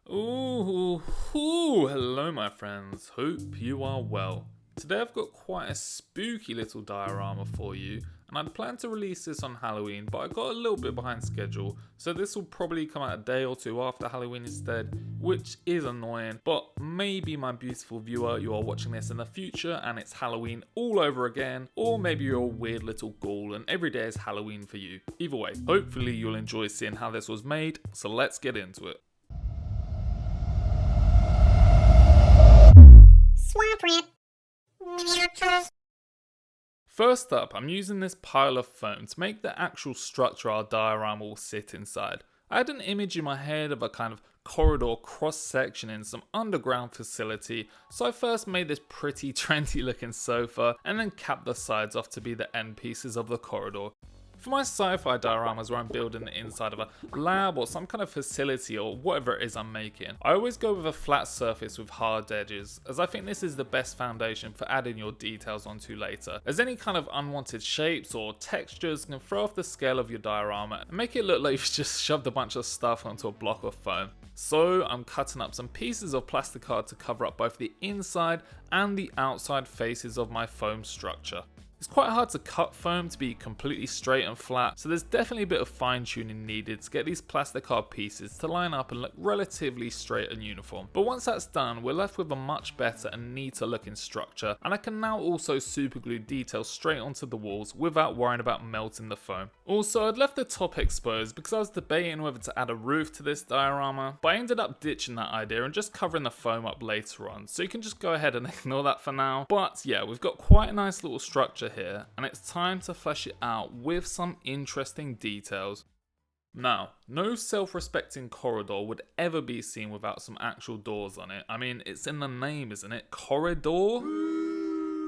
Hello my friends, hope you are well. Today I've got quite a spooky little diorama for you, and I'd planned to release this on Halloween, but I got a little bit behind schedule, so this will probably come out a day or two after Halloween instead, which is annoying, but maybe my beautiful viewer, you are watching this in the future and it's Halloween all over again, or maybe you're a weird little ghoul and every day is Halloween for you. Either way, hopefully you'll enjoy seeing how this was made, so let's get into it. First up, I'm using this pile of foam to make the actual structure our diorama will sit inside. I had an image in my head of a kind of corridor cross-section in some underground facility, so I first made this pretty trendy looking sofa and then capped the sides off to be the end pieces of the corridor. For my sci-fi dioramas where I'm building the inside of a lab or some kind of facility or whatever it is I'm making, I always go with a flat surface with hard edges, as I think this is the best foundation for adding your details onto later, as any kind of unwanted shapes or textures can throw off the scale of your diorama and make it look like you've just shoved a bunch of stuff onto a block of foam. So I'm cutting up some pieces of plastic card to cover up both the inside and the outside faces of my foam structure. It's quite hard to cut foam to be completely straight and flat, so there's definitely a bit of fine tuning needed to get these plastic card pieces to line up and look relatively straight and uniform. But once that's done, we're left with a much better and neater looking structure, and I can now also super glue details straight onto the walls without worrying about melting the foam. Also, I'd left the top exposed because I was debating whether to add a roof to this diorama, but I ended up ditching that idea and just covering the foam up later on, so you can just go ahead and ignore that for now. But yeah, we've got quite a nice little structure here, and it's time to flesh it out with some interesting details. Now, no self-respecting corridor would ever be seen without some actual doors on it. I mean, it's in the name, isn't it? Corridor?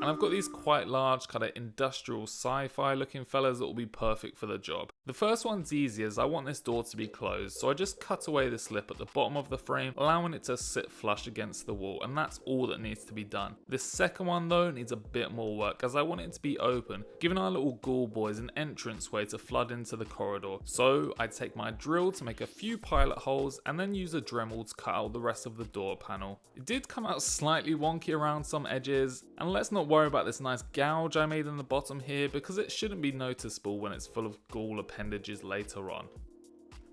And I've got these quite large kind of industrial sci-fi looking fellas that will be perfect for the job. The first one's easy as I want this door to be closed, so I just cut away the slip at the bottom of the frame, allowing it to sit flush against the wall, and that's all that needs to be done. This second one though needs a bit more work as I want it to be open, giving our little ghoul boys an entranceway to flood into the corridor. So I take my drill to make a few pilot holes and then use a Dremel to cut out the rest of the door panel. It did come out slightly wonky around some edges, and let's not worry about this nice gouge I made in the bottom here because it shouldn't be noticeable when it's full of ghoul appendages later on.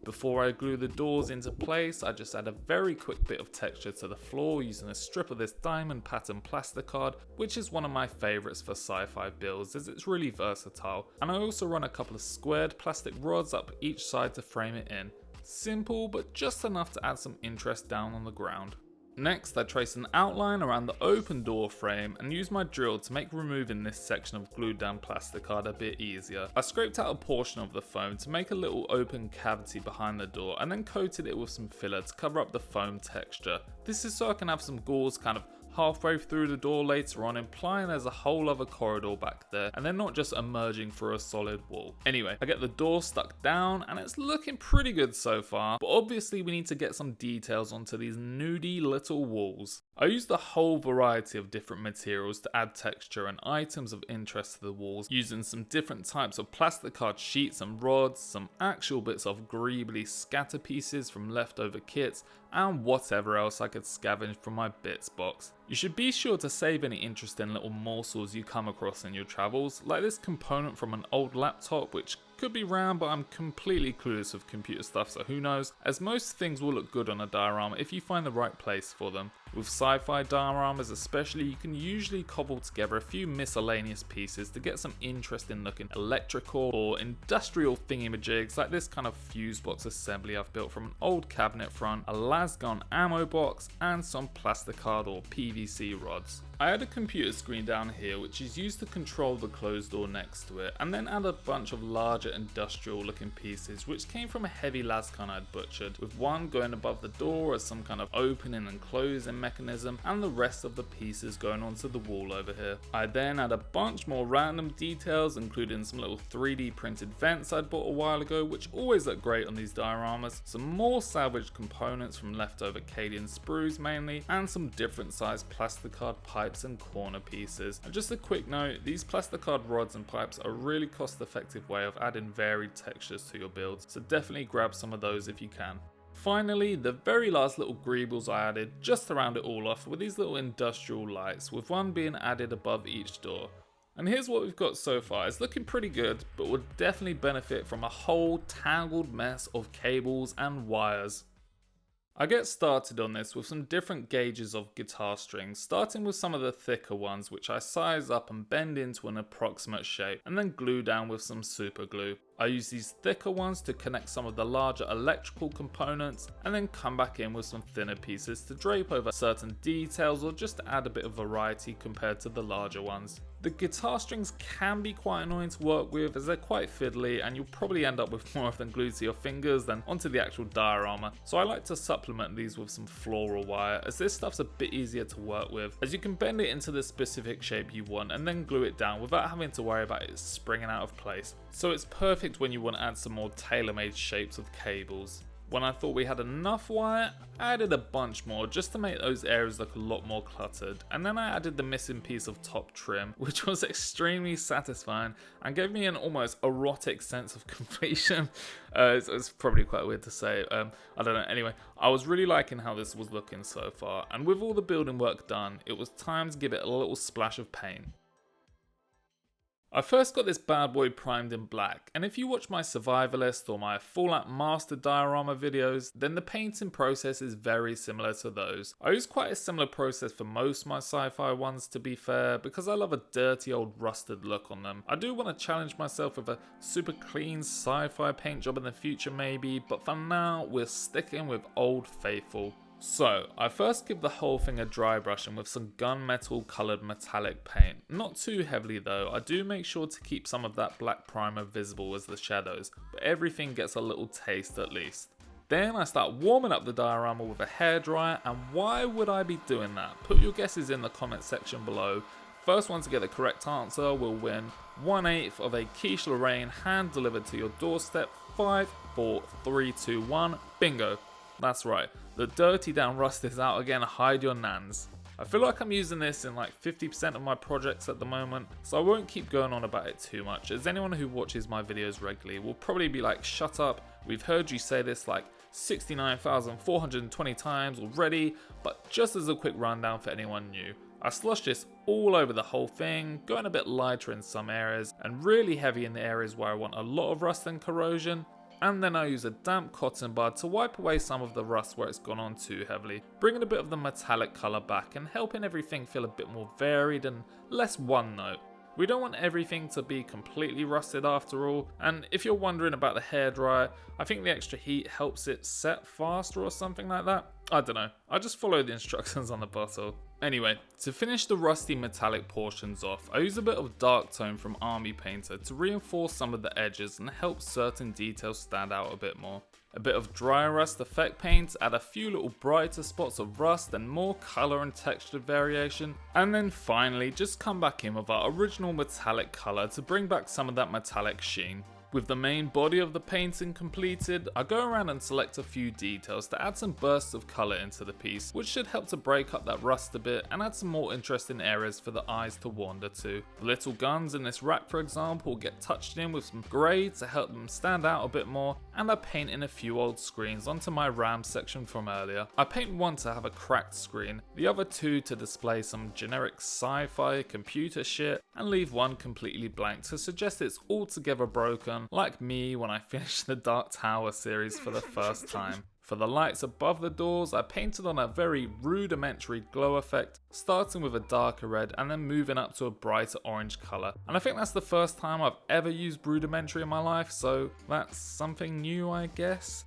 Before I glue the doors into place, I just add a very quick bit of texture to the floor using a strip of this diamond pattern plastic card, which is one of my favourites for sci-fi builds as it's really versatile, and I also run a couple of squared plastic rods up each side to frame it in. Simple, but just enough to add some interest down on the ground. Next, I trace an outline around the open door frame and use my drill to make removing this section of glued down plastic card a bit easier. I scraped out a portion of the foam to make a little open cavity behind the door and then coated it with some filler to cover up the foam texture. This is so I can have some ghouls kind of halfway through the door later on, implying there's a whole other corridor back there and they're not just emerging through a solid wall. Anyway, I get the door stuck down and it's looking pretty good so far, but obviously we need to get some details onto these nudie little walls. I used a whole variety of different materials to add texture and items of interest to the walls, using some different types of plastic card sheets and rods, some actual bits of greebly scatter pieces from leftover kits, and whatever else I could scavenge from my bits box. You should be sure to save any interesting little morsels you come across in your travels, like this component from an old laptop which could be round, but I'm completely clueless with computer stuff, so who knows, as most things will look good on a diorama if you find the right place for them. With sci-fi dioramas especially, you can usually cobble together a few miscellaneous pieces to get some interesting looking electrical or industrial thingamajigs, like this kind of fuse box assembly I've built from an old cabinet front, a lasgun ammo box, and some plastic card or PVC rods. I had a computer screen down here which is used to control the closed door next to it, and then add a bunch of larger industrial looking pieces which came from a heavy lasgun I'd butchered, with one going above the door as some kind of opening and closing mechanism, and the rest of the pieces going onto the wall over here. I then add a bunch more random details, including some little 3D printed vents I'd bought a while ago which always look great on these dioramas, some more salvaged components from leftover Cadian sprues mainly, and some different sized plastic card pipes and corner pieces. And just a quick note, these plastic card rods and pipes are a really cost effective way of adding varied textures to your builds, so definitely grab some of those if you can. Finally, the very last little greebles I added just to round it all off were these little industrial lights, with one being added above each door. And here's what we've got so far. It's looking pretty good, but would definitely benefit from a whole tangled mess of cables and wires. I get started on this with some different gauges of guitar strings, starting with some of the thicker ones which I size up and bend into an approximate shape and then glue down with some super glue. I use these thicker ones to connect some of the larger electrical components and then come back in with some thinner pieces to drape over certain details or just to add a bit of variety compared to the larger ones. The guitar strings can be quite annoying to work with as they're quite fiddly and you'll probably end up with more of them glued to your fingers than onto the actual diorama, so I like to supplement these with some floral wire as this stuff's a bit easier to work with as you can bend it into the specific shape you want and then glue it down without having to worry about it springing out of place. So it's perfect when you want to add some more tailor-made shapes of cables. When I thought we had enough wire, I added a bunch more just to make those areas look a lot more cluttered, and then I added the missing piece of top trim, which was extremely satisfying and gave me an almost erotic sense of completion. It's probably quite weird to say, I don't know. Anyway, I was really liking how this was looking so far, and with all the building work done, it was time to give it a little splash of paint. I first got this bad boy primed in black, and if you watch my survivalist or my Fallout Master diorama videos, then the painting process is very similar to those. I use quite a similar process for most of my sci-fi ones to be fair, because I love a dirty old rusted look on them. I do want to challenge myself with a super clean sci-fi paint job in the future maybe, but for now we're sticking with Old Faithful. So, I first give the whole thing a dry brushing with some gunmetal coloured metallic paint. Not too heavily though, I do make sure to keep some of that black primer visible as the shadows, but everything gets a little taste at least. Then I start warming up the diorama with a hairdryer, and why would I be doing that? Put your guesses in the comment section below. First one to get the correct answer will win 1/8 of a Quiche Lorraine hand delivered to your doorstep. 5, 4, 3, 2, 1, bingo. That's right, the dirty down rust is out again, hide your nans. I feel like I'm using this in like 50% of my projects at the moment, so I won't keep going on about it too much, as anyone who watches my videos regularly will probably be like, shut up, we've heard you say this like 69,420 times already, but just as a quick rundown for anyone new. I sloshed this all over the whole thing, going a bit lighter in some areas and really heavy in the areas where I want a lot of rust and corrosion. And then I use a damp cotton bud to wipe away some of the rust where it's gone on too heavily, bringing a bit of the metallic colour back and helping everything feel a bit more varied and less one note. We don't want everything to be completely rusted after all, and if you're wondering about the hairdryer, I think the extra heat helps it set faster or something like that. I don't know, I just follow the instructions on the bottle. Anyway, to finish the rusty metallic portions off, I use a bit of dark tone from Army Painter to reinforce some of the edges and help certain details stand out a bit more. A bit of dry rust effect paint, add a few little brighter spots of rust and more colour and texture variation, and then finally just come back in with our original metallic colour to bring back some of that metallic sheen. With the main body of the painting completed, I go around and select a few details to add some bursts of colour into the piece, which should help to break up that rust a bit and add some more interesting areas for the eyes to wander to. The little guns in this rack for example get touched in with some grey to help them stand out a bit more, and I paint in a few old screens onto my RAM section from earlier. I paint one to have a cracked screen, the other two to display some generic sci-fi computer shit, and leave one completely blank to suggest it's altogether broken, like me when I finished the Dark Tower series for the first time. For the lights above the doors, I painted on a very rudimentary glow effect, starting with a darker red and then moving up to a brighter orange colour. And I think that's the first time I've ever used rudimentary in my life, so that's something new I guess.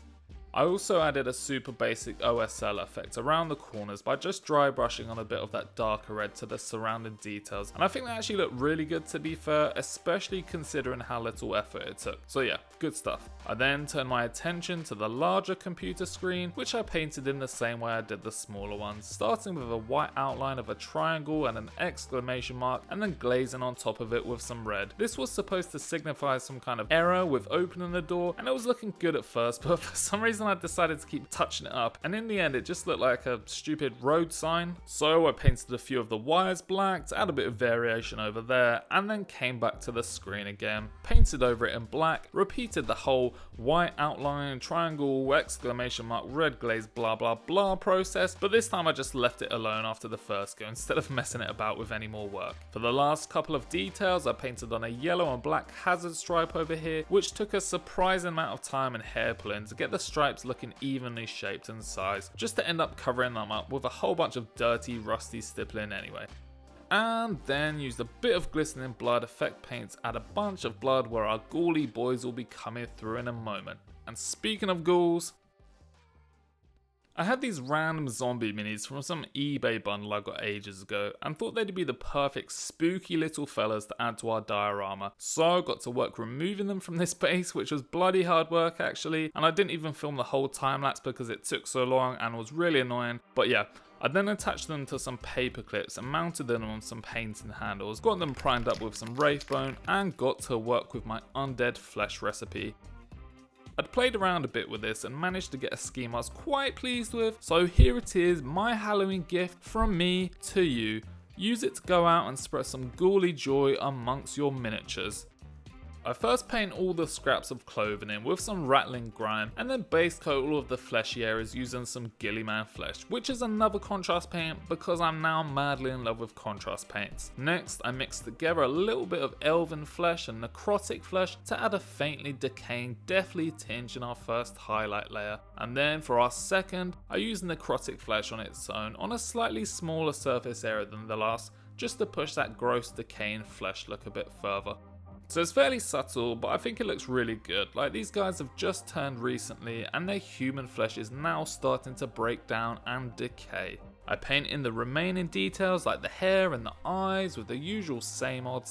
I also added a super basic OSL effect around the corners by just dry brushing on a bit of that darker red to the surrounding details, and I think that actually looked really good to be fair, especially considering how little effort it took. So yeah, good stuff. I then turned my attention to the larger computer screen, which I painted in the same way I did the smaller ones, starting with a white outline of a triangle and an exclamation mark, and then glazing on top of it with some red. This was supposed to signify some kind of error with opening the door, and it was looking good at first, but for some reason reason I decided to keep touching it up, and in the end it just looked like a stupid road sign. So I painted a few of the wires black to add a bit of variation over there, and then came back to the screen again, painted over it in black, repeated the whole white outline, triangle, exclamation mark, red glaze, blah blah blah process, but this time I just left it alone after the first go instead of messing it about with any more work. For the last couple of details, I painted on a yellow and black hazard stripe over here, which took a surprising amount of time and hair pulling to get the stripes looking evenly shaped and sized, just to end up covering them up with a whole bunch of dirty, rusty stippling anyway. And then used a bit of glistening blood effect paints, add a bunch of blood where our ghouly boys will be coming through in a moment. And speaking of ghouls, I had these random zombie minis from some eBay bundle I got ages ago and thought they'd be the perfect spooky little fellas to add to our diorama, so I got to work removing them from this base, which was bloody hard work actually, and I didn't even film the whole time lapse because it took so long and was really annoying. But yeah, I then attached them to some paper clips and mounted them on some painting handles, got them primed up with some wraith bone, and got to work with my undead flesh recipe. I'd played around a bit with this and managed to get a scheme I was quite pleased with, so here it is, my Halloween gift from me to you. Use it to go out and spread some ghouly joy amongst your miniatures. I first paint all the scraps of clothing in with some rattling grime, and then base coat all of the fleshy areas using some Gillyman flesh, which is another contrast paint because I'm now madly in love with contrast paints. Next, I mixed together a little bit of elven flesh and necrotic flesh to add a faintly decaying, deathly tinge in our first highlight layer. And then for our second, I used necrotic flesh on its own on a slightly smaller surface area than the last, just to push that gross decaying flesh look a bit further. So it's fairly subtle, but I think it looks really good. Like, these guys have just turned recently and their human flesh is now starting to break down and decay. I paint in the remaining details like the hair and the eyes with the usual same old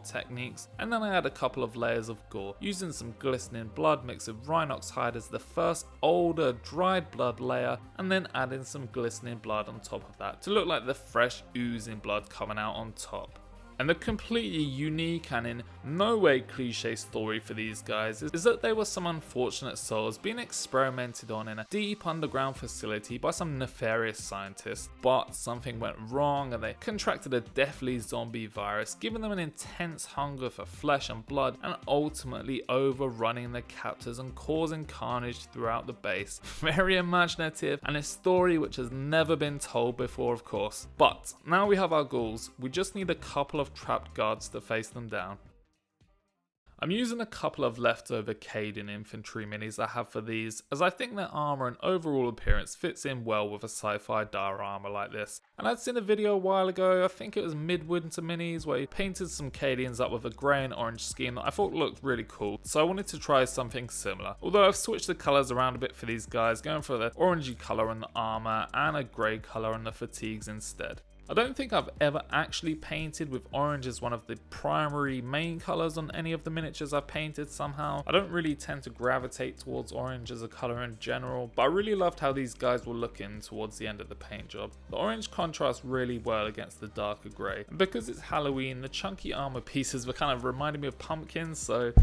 techniques, and then I add a couple of layers of gore, using some glistening blood mixed with Rhinox hide as the first older dried blood layer, and then adding some glistening blood on top of that to look like the fresh oozing blood coming out on top. And the completely unique and in no way cliche story for these guys is that they were some unfortunate souls being experimented on in a deep underground facility by some nefarious scientists, but something went wrong and they contracted a deathly zombie virus, giving them an intense hunger for flesh and blood and ultimately overrunning their captors and causing carnage throughout the base. Very imaginative and a story which has never been told before, of course. But now we have our ghouls, we just need a couple of trapped guards to face them down. I'm using a couple of leftover Cadian infantry minis I have for these, as I think their armor and overall appearance fits in well with a sci-fi diorama like this. And I'd seen a video a while ago, I think it was Midwinter Minis, where he painted some Cadians up with a grey and orange scheme that I thought looked really cool, so I wanted to try something similar. Although I've switched the colours around a bit for these guys, going for the orangey colour on the armor and a grey colour on the fatigues instead. I don't think I've ever actually painted with orange as one of the primary main colours on any of the miniatures I've painted somehow. I don't really tend to gravitate towards orange as a colour in general, but I really loved how these guys were looking towards the end of the paint job. The orange contrasts really well against the darker grey, and because it's Halloween, the chunky armour pieces were kind of reminding me of pumpkins, so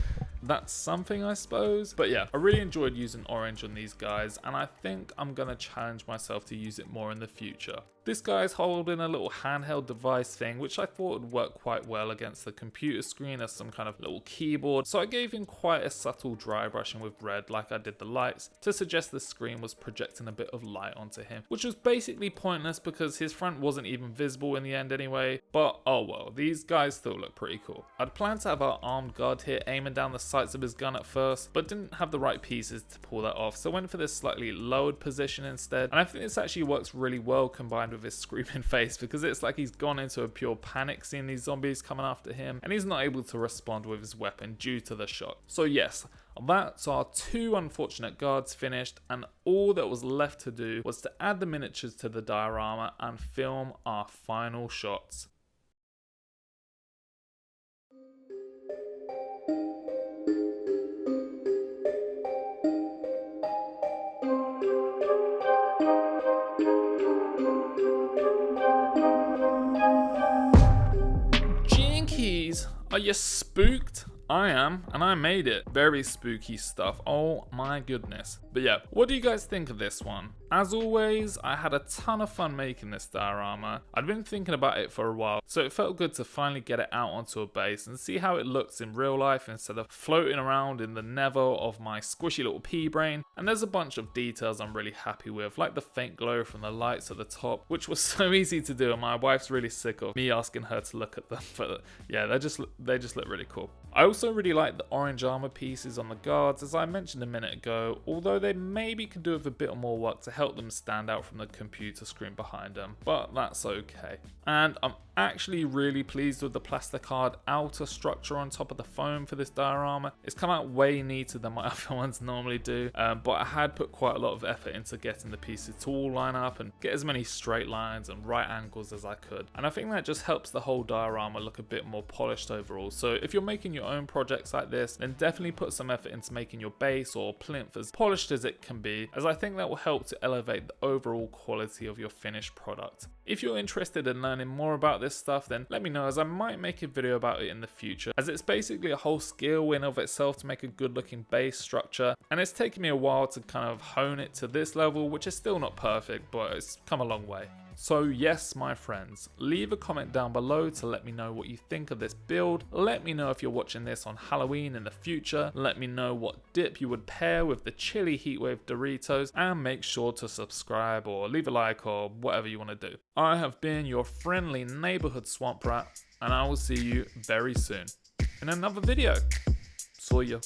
that's something, I suppose. But yeah, I really enjoyed using orange on these guys, and I think I'm gonna challenge myself to use it more in the future. This guy's holding a little handheld device thing, which I thought would work quite well against the computer screen as some kind of little keyboard, so I gave him quite a subtle dry brushing with red like I did the lights, to suggest the screen was projecting a bit of light onto him, which was basically pointless because his front wasn't even visible in the end anyway, but oh well, these guys still look pretty cool. I'd planned to have our armed guard here aiming down the sights of his gun at first, but didn't have the right pieces to pull that off, so went for this slightly lowered position instead, and I think this actually works really well combined with his screaming face, because it's like he's gone into a pure panic seeing these zombies coming after him, and he's not able to respond with his weapon due to the shock. So yes, that's our two unfortunate guards finished, and all that was left to do was to add the miniatures to the diorama and film our final shots. Are you spooked? I am, and I made it. Very spooky stuff. Oh my goodness. But yeah, what do you guys think of this one? As always, I had a ton of fun making this diorama. I'd been thinking about it for a while, so it felt good to finally get it out onto a base and see how it looks in real life instead of floating around in the nether of my squishy little pea brain. And there's a bunch of details I'm really happy with, like the faint glow from the lights at the top, which was so easy to do, and my wife's really sick of me asking her to look at them. But yeah, they just look really cool. I also really like the orange armor pieces on the guards, as I mentioned a minute ago, although they maybe could do with a bit more work to help them stand out from the computer screen behind them, but that's okay. And I'm actually really pleased with the plasticard outer structure on top of the foam for this diorama. It's come out way neater than my other ones normally do, but I had put quite a lot of effort into getting the pieces to all line up and get as many straight lines and right angles as I could. And I think that just helps the whole diorama look a bit more polished overall. So if you're making your own projects like this, then definitely put some effort into making your base or plinth as polished as it can be, as I think that will help to elevate the overall quality of your finished product. If you're interested in learning more about this stuff, then let me know, as I might make a video about it in the future, as it's basically a whole skill in of itself to make a good looking base structure, and it's taken me a while to kind of hone it to this level, which is still not perfect, but it's come a long way. So yes, my friends, leave a comment down below to let me know what you think of this build. Let me know if you're watching this on Halloween in the future. Let me know what dip you would pair with the chili heatwave Doritos, and make sure to subscribe or leave a like or whatever you want to do. I have been your friendly neighborhood swamp rat, and I will see you very soon in another video. See ya.